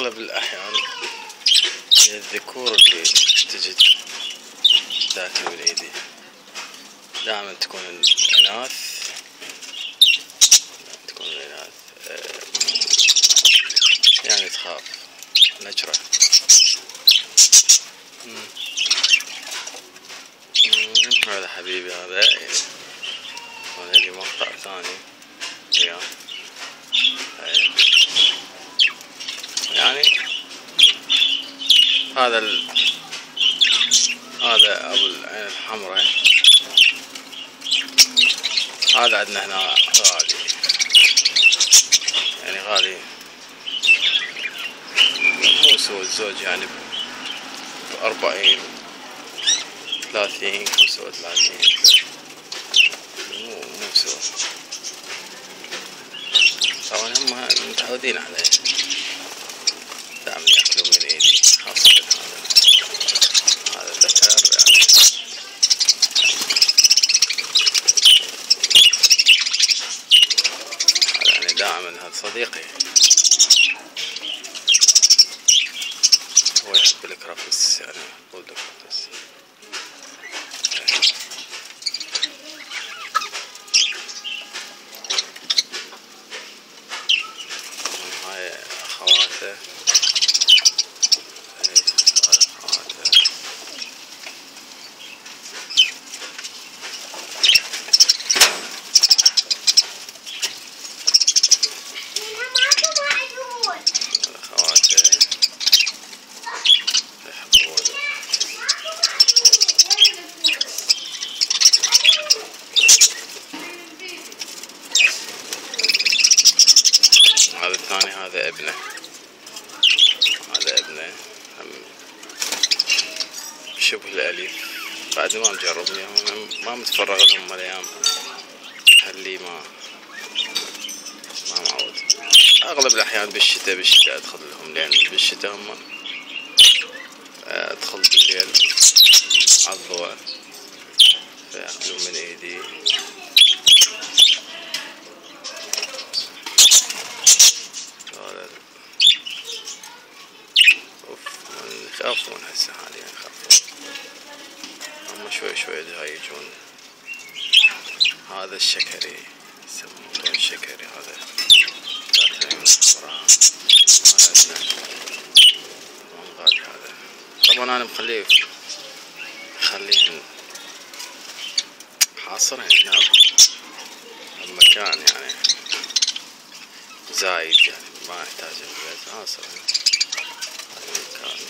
أغلب الأحيان الذكور اللي تجي تاكل من ايدي دائما تكون الإناث يعني تخاف نجرة. هذا حبيبي هذا لي مقطع ثاني وياه يعني هذا ابو العين الحمراء هذا عندنا هنا غالي يعني غالي مو سوى الزوج يعني ب40 30 35 مو سوى. طبعا هم متعودين عليه دائما ياكلون من ايدي خاصة هذا الذكر يعني هذا يعني دائما هذا صديقي هو يحب الكرفس يعني طول الكرفس. هاي أخواته هذا الثاني هذا ابنه هم شبه الأليف بعد ما مجربني ما متفرغ لهم الأيام خليه ما معود. أغلب الأحيان بالشتاء أدخل لهم لأن بالشتاء هم أدخل بالليل على الضوء فيأكلون من إيدي. يخافون هسه حاليا يخافون هم شوي هاي يجون. هذا الشكري يسمونه الشكري هذا غالي هذا. طبعا انا مخليه حاصرهن هنا المكان يعني زايد يعني ما يحتاج البيت حاصرهن هذا المكان.